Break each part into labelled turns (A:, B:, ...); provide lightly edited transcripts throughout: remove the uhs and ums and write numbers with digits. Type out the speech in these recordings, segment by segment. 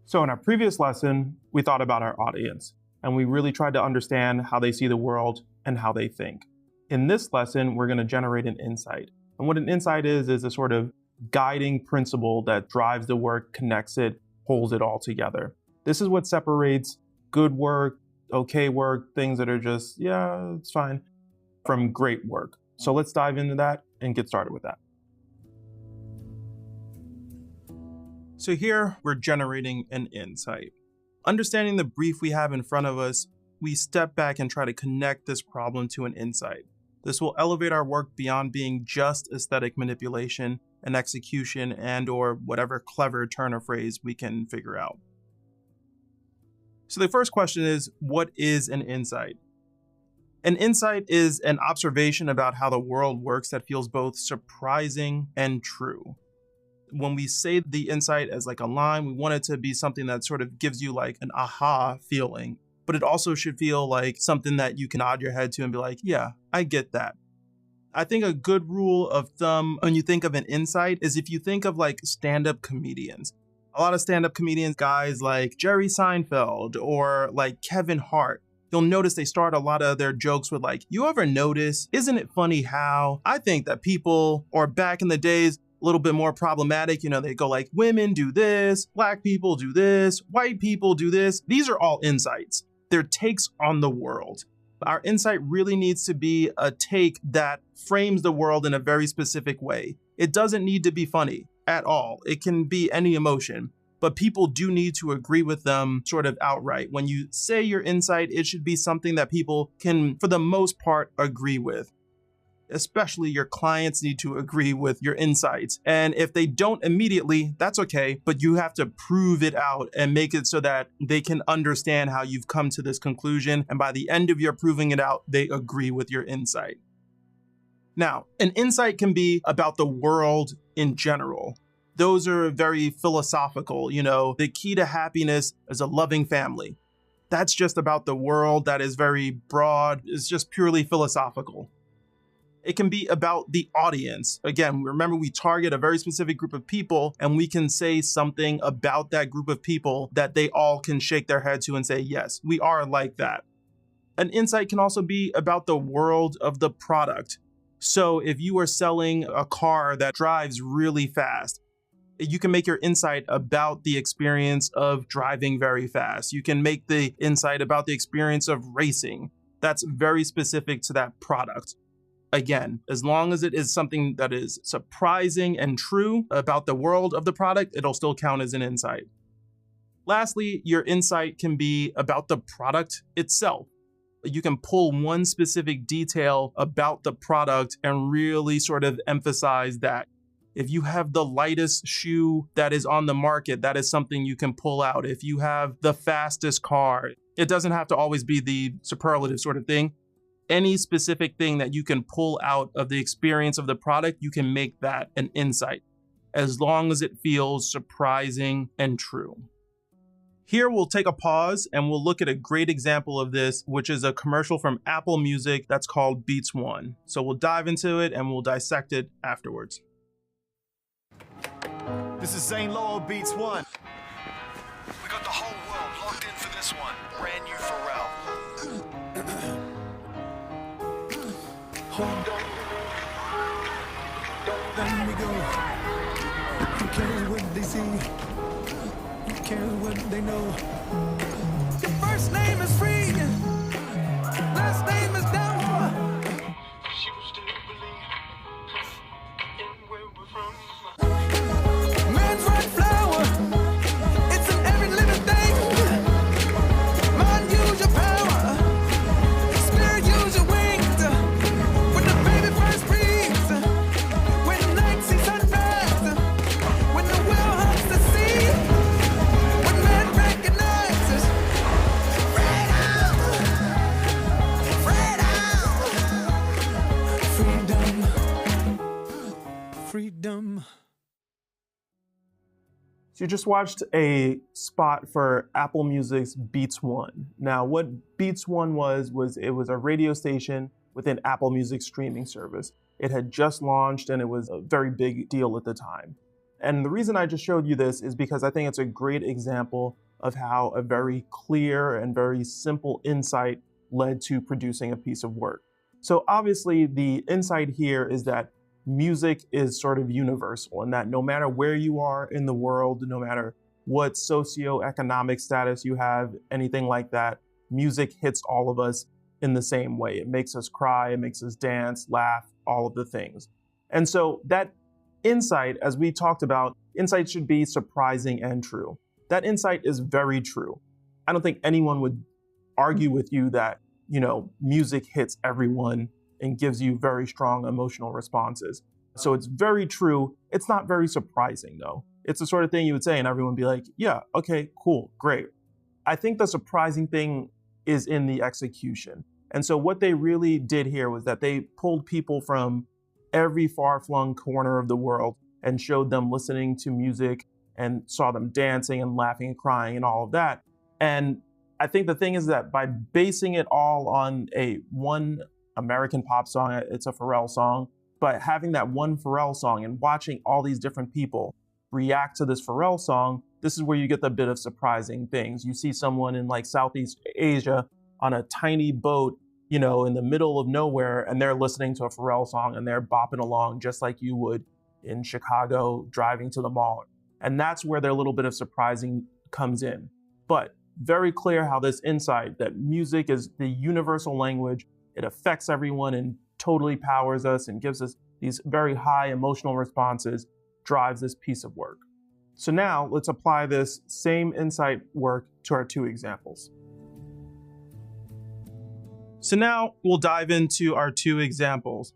A: So in our previous lesson, we thought about our audience, and we really tried to understand how they see the world and how they think. In this lesson, we're going to generate an insight. And what an insight is a sort of guiding principle that drives the work, connects it, holds it all together. This is what separates good work, okay work, things that are just, yeah, it's fine, from great work. So let's dive into that and get started with that. So here we're generating an insight. Understanding the brief we have in front of us, we step back and try to connect this problem to an insight. This will elevate our work beyond being just aesthetic manipulation and execution and/or whatever clever turn of phrase we can figure out. So the first question is, what is an insight? An insight is an observation about how the world works that feels both surprising and true. When we say the insight as like a line, we want it to be something that sort of gives you like an aha feeling, but it also should feel like something that you can nod your head to and be like, yeah, I get that. I think a good rule of thumb when you think of an insight is if you think of like stand-up comedians. A lot of stand-up comedians, guys like Jerry Seinfeld or like Kevin Hart, you'll notice they start a lot of their jokes with like, you ever notice, isn't it funny how I think that people, or back in the days, a little bit more problematic, they go like, women do this, black people do this, white people do this. These are all insights. They're takes on the world. Our insight really needs to be a take that frames the world in a very specific way. It doesn't need to be funny at all. It can be any emotion, but people do need to agree with them sort of outright. When you say your insight, it should be something that people can, for the most part, agree with. Especially your clients need to agree with your insights. And if they don't immediately, that's okay, but you have to prove it out and make it so that they can understand how you've come to this conclusion. And by the end of your proving it out, they agree with your insight. Now, an insight can be about the world in general. Those are very philosophical. The key to happiness is a loving family. That's just about the world. That is very broad. It's just purely philosophical. It can be about the audience. Again, remember we target a very specific group of people and we can say something about that group of people that they all can shake their head to and say, yes, we are like that. An insight can also be about the world of the product. So if you are selling a car that drives really fast, you can make your insight about the experience of driving very fast. You can make the insight about the experience of racing. That's very specific to that product. Again, as long as it is something that is surprising and true about the world of the product, it'll still count as an insight. Lastly, your insight can be about the product itself. You can pull one specific detail about the product and really sort of emphasize that. If you have the lightest shoe that is on the market, that is something you can pull out. If you have the fastest car, it doesn't have to always be the superlative sort of thing. Any specific thing that you can pull out of the experience of the product, you can make that an insight, as long as it feels surprising and true. Here we'll take a pause and we'll look at a great example of this, which is a commercial from Apple Music that's called Beats One. So we'll dive into it and we'll dissect it afterwards.
B: This is Zane Lowell, Beats One.
C: We got the whole world locked in for this one. Brand new Pharrell.
D: Hold on, don't let me go. Who cares what they see? Who cares what they know? Your first name is free, last name is down.
C: You still believe in where we're from.
D: Man's right flower, it's in every living thing. Mind, use your power. Spirit, use your wings. When the baby first breathes, when the night sees sunrise, when the whale hunts the sea, when man recognizes freedom, freedom.
A: So you just watched a spot for Apple Music's Beats One. Now, what Beats One was it was a radio station within Apple Music's streaming service. It had just launched and it was a very big deal at the time. And the reason I just showed you this is because I think it's a great example of how a very clear and very simple insight led to producing a piece of work. So obviously the insight here is that music is sort of universal, and that no matter where you are in the world, no matter what socioeconomic status you have, anything like that, music hits all of us in the same way. It makes us cry, it makes us dance, laugh, all of the things. And so that insight, as we talked about, insight should be surprising and true. That insight is very true. I don't think anyone would argue with you that, music hits everyone and gives you very strong emotional responses. So it's very true. It's not very surprising though. It's the sort of thing you would say and everyone would be like, yeah, okay, cool, great. I think the surprising thing is in the execution. And so what they really did here was that they pulled people from every far-flung corner of the world and showed them listening to music and saw them dancing and laughing and crying and all of that. And I think the thing is that by basing it all on one American pop song, it's a Pharrell song, but having that one Pharrell song and watching all these different people react to this Pharrell song, this is where you get the bit of surprising things. You see someone in like Southeast Asia on a tiny boat, in the middle of nowhere, and they're listening to a Pharrell song and they're bopping along just like you would in Chicago driving to the mall. And that's where their little bit of surprising comes in. But very clear how this insight that music is the universal language, it affects everyone and totally powers us and gives us these very high emotional responses, drives this piece of work. So now let's apply this same insight work to our two examples. So now we'll dive into our two examples.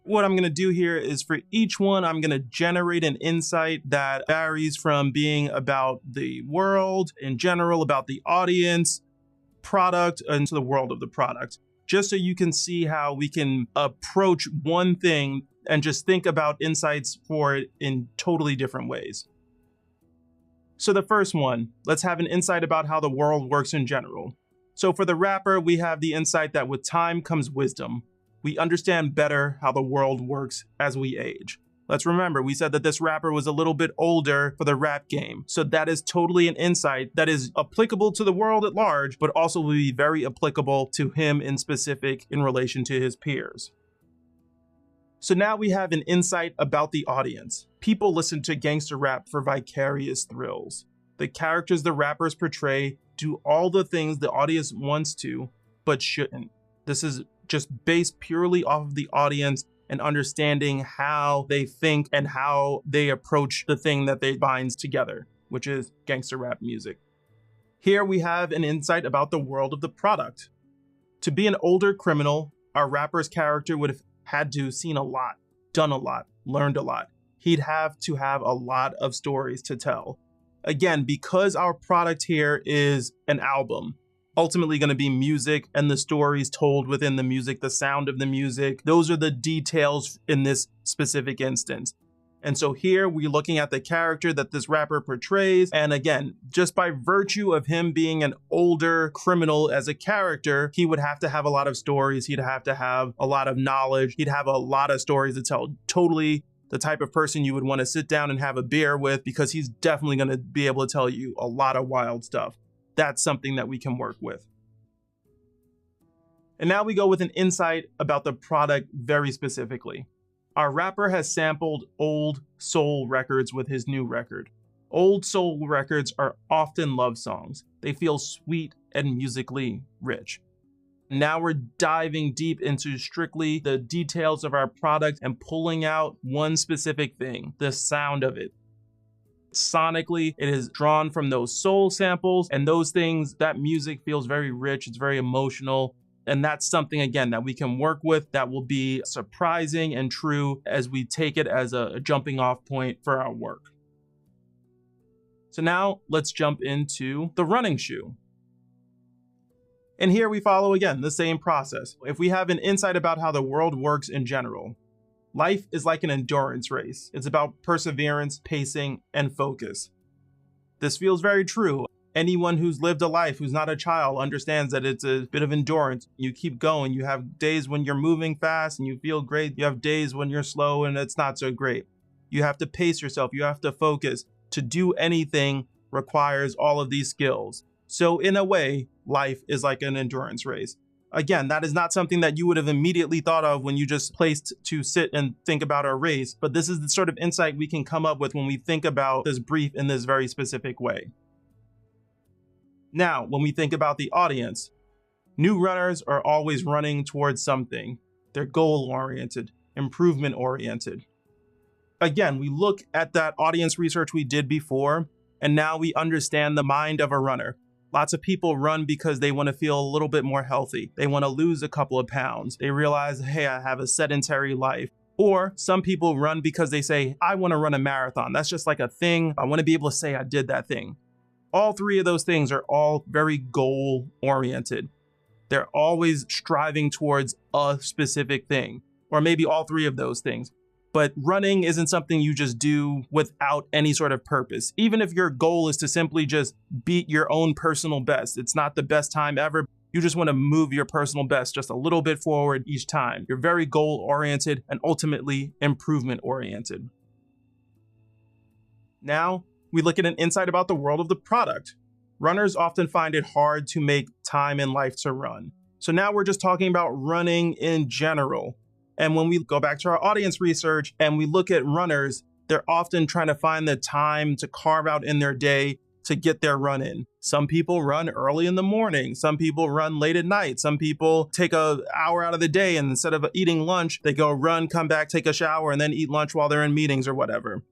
A: What I'm going to do here is for each one, I'm going to generate an insight that varies from being about the world in general, about the audience, product, and to the world of the product, just so you can see how we can approach one thing and just think about insights for it in totally different ways. So the first one, let's have an insight about how the world works in general. So for the rapper, we have the insight that with time comes wisdom. We understand better how the world works as we age. Let's remember, we said that this rapper was a little bit older for the rap game. So that is totally an insight that is applicable to the world at large, but also will be very applicable to him in specific in relation to his peers. So now we have an insight about the audience. People listen to gangster rap for vicarious thrills. The characters the rappers portray do all the things the audience wants to, but shouldn't. This is just based purely off of the audience and understanding how they think and how they approach the thing that they binds together, which is gangster rap music. Here we have an insight about the world of the product. To be an older criminal, our rapper's character would have had to seen a lot, done a lot, learned a lot. He'd have to have a lot of stories to tell. Again, because our product here is an album, ultimately going to be music and the stories told within the music, the sound of the music. Those are the details in this specific instance. And so here we're looking at the character that this rapper portrays. And again, just by virtue of him being an older criminal as a character, he would have to have a lot of stories. He'd have to have a lot of knowledge. He'd have a lot of stories to tell. Totally the type of person you would want to sit down and have a beer with, because he's definitely going to be able to tell you a lot of wild stuff. That's something that we can work with. And now we go with an insight about the product very specifically. Our rapper has sampled old soul records with his new record. Old soul records are often love songs. They feel sweet and musically rich. Now we're diving deep into strictly the details of our product and pulling out one specific thing, the sound of it. Sonically, it is drawn from those soul samples and those things. That music feels very rich, it's very emotional. And that's something, again, that we can work with that will be surprising and true as we take it as a jumping off point for our work. So now let's jump into the running shoe. And here we follow, again, the same process. If we have an insight about how the world works in general, life is like an endurance race. It's about perseverance, pacing, and focus. This feels very true. Anyone who's lived a life, who's not a child, understands that it's a bit of endurance. You keep going. You have days when you're moving fast and you feel great. You have days when you're slow and it's not so great. You have to pace yourself. You have to focus. To do anything requires all of these skills. So in a way, life is like an endurance race. Again, that is not something that you would have immediately thought of when you just placed to sit and think about our race, but this is the sort of insight we can come up with when we think about this brief in this very specific way. Now, when we think about the audience, new runners are always running towards something. They're goal-oriented, improvement-oriented. Again, we look at that audience research we did before, and now we understand the mind of a runner. Lots of people run because they want to feel a little bit more healthy. They want to lose a couple of pounds. They realize, hey, I have a sedentary life. Or some people run because they say, I want to run a marathon. That's just like a thing. I want to be able to say I did that thing. All three of those things are all very goal-oriented. They're always striving towards a specific thing, or maybe all three of those things. But running isn't something you just do without any sort of purpose. Even if your goal is to simply just beat your own personal best, it's not the best time ever. You just want to move your personal best just a little bit forward each time. You're very goal-oriented and ultimately improvement-oriented. Now, we look at an insight about the world of the product. Runners often find it hard to make time in life to run. So now we're just talking about running in general. And when we go back to our audience research and we look at runners, they're often trying to find the time to carve out in their day to get their run in. Some people run early in the morning. Some people run late at night. Some people take an hour out of the day and instead of eating lunch, they go run, come back, take a shower, and then eat lunch while they're in meetings or whatever.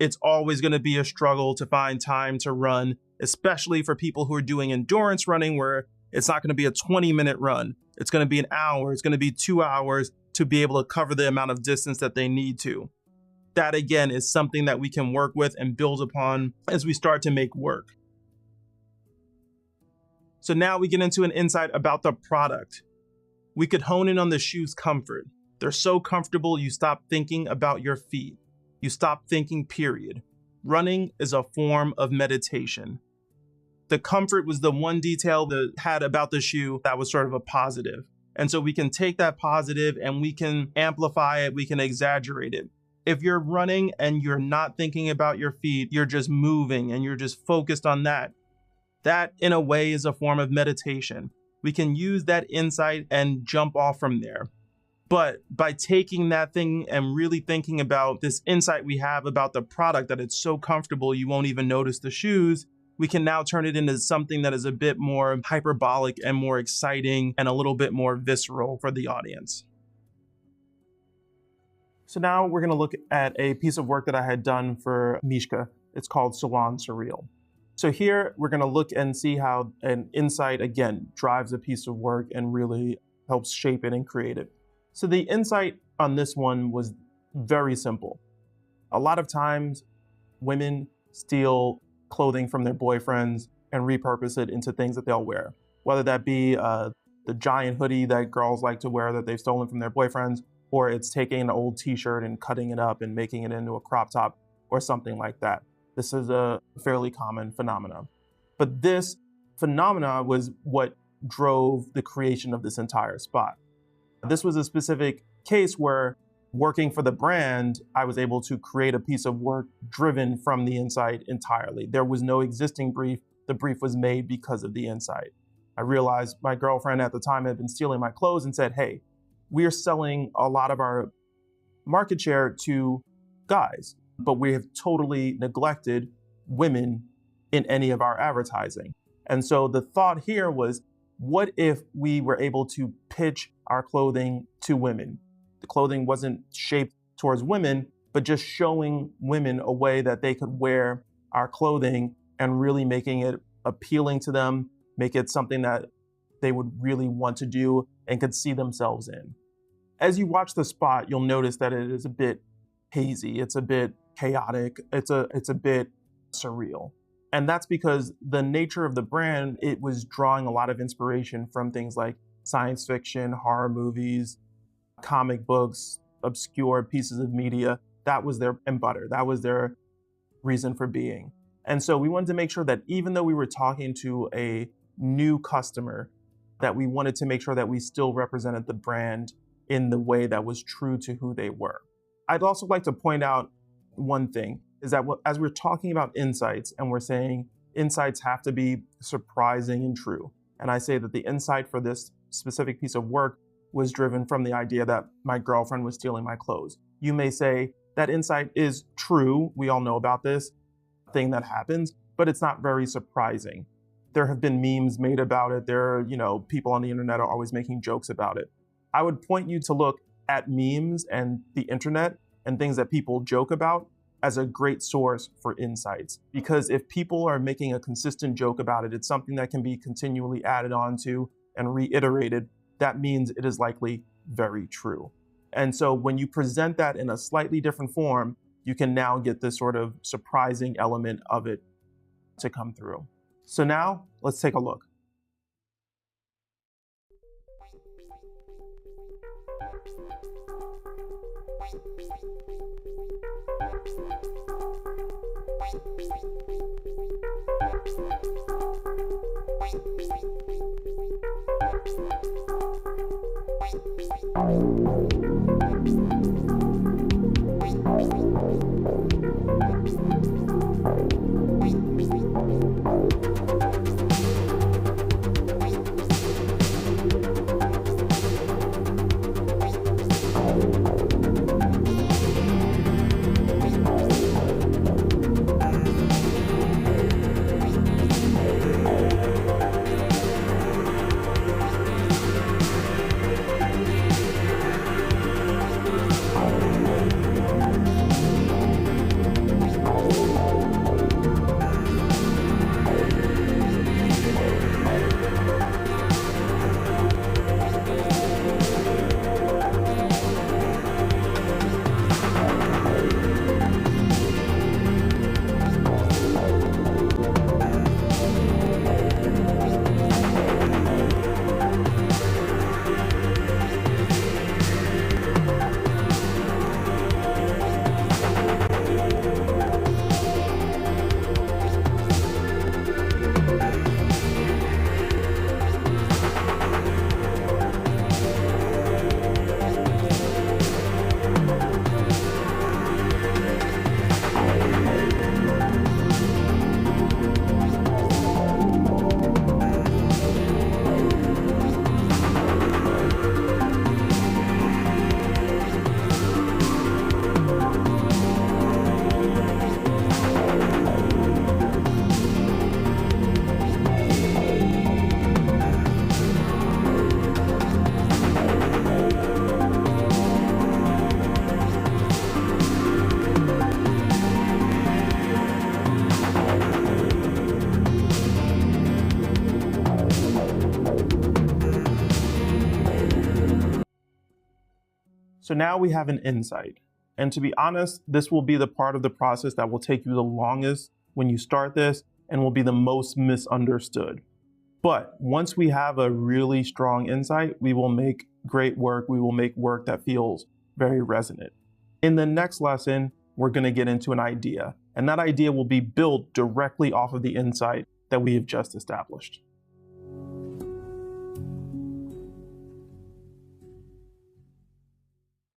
A: It's always going to be a struggle to find time to run, especially for people who are doing endurance running where it's not going to be a 20-minute run. It's going to be an hour. It's going to be 2 hours to be able to cover the amount of distance that they need to. That, again, is something that we can work with and build upon as we start to make work. So now we get into an insight about the product. We could hone in on the shoe's comfort. They're so comfortable, you stop thinking about your feet. You stop thinking, period. Running is a form of meditation. The comfort was the one detail that had about the shoe that was sort of a positive. And so we can take that positive and we can amplify it, we can exaggerate it. If you're running and you're not thinking about your feet, you're just moving and you're just focused on that. That, in a way, is a form of meditation. We can use that insight and jump off from there. But by taking that thing and really thinking about this insight we have about the product, that it's so comfortable you won't even notice the shoes, we can now turn it into something that is a bit more hyperbolic and more exciting and a little bit more visceral for the audience. So now we're going to look at a piece of work that I had done for Mishka. It's called Salon Surreal. So here we're going to look and see how an insight, again, drives a piece of work and really helps shape it and create it. So the insight on this one was very simple. A lot of times women steal clothing from their boyfriends and repurpose it into things that they'll wear, whether that be the giant hoodie that girls like to wear that they've stolen from their boyfriends, or it's taking an old t-shirt and cutting it up and making it into a crop top or something like that. This is a fairly common phenomenon. But this phenomena was what drove the creation of this entire spot. This was a specific case where, working for the brand, I was able to create a piece of work driven from the insight entirely. There was no existing brief. The brief was made because of the insight. I realized my girlfriend at the time had been stealing my clothes and said, hey, we are selling a lot of our market share to guys, but we have totally neglected women in any of our advertising. And so the thought here was, what if we were able to pitch our clothing to women? The clothing wasn't shaped towards women, but just showing women a way that they could wear our clothing and really making it appealing to them, make it something that they would really want to do and could see themselves in. As you watch the spot, you'll notice that it is a bit hazy, it's a bit chaotic, it's a bit surreal. And that's because the nature of the brand, it was drawing a lot of inspiration from things like science fiction, horror movies, comic books, obscure pieces of media. That was their bread and butter. That was their reason for being. And so we wanted to make sure that even though we were talking to a new customer, that we wanted to make sure that we still represented the brand in the way that was true to who they were. I'd also like to point out one thing is that as we're talking about insights and we're saying insights have to be surprising and true, and I say that the insight for this specific piece of work was driven from the idea that my girlfriend was stealing my clothes. You may say that insight is true. We all know about this thing that happens, but it's not very surprising. There have been memes made about it. There are, people on the internet are always making jokes about it. I would point you to look at memes and the internet and things that people joke about as a great source for insights. Because if people are making a consistent joke about it, it's something that can be continually added on to and reiterated. That means it is likely very true. And so when you present that in a slightly different form, you can now get this sort of surprising element of it to come through. So now let's take a look. So now we have an insight. And to be honest, this will be the part of the process that will take you the longest when you start this and will be the most misunderstood. But once we have a really strong insight, we will make great work. We will make work that feels very resonant. In the next lesson, we're going to get into an idea, and that idea will be built directly off of the insight that we have just established.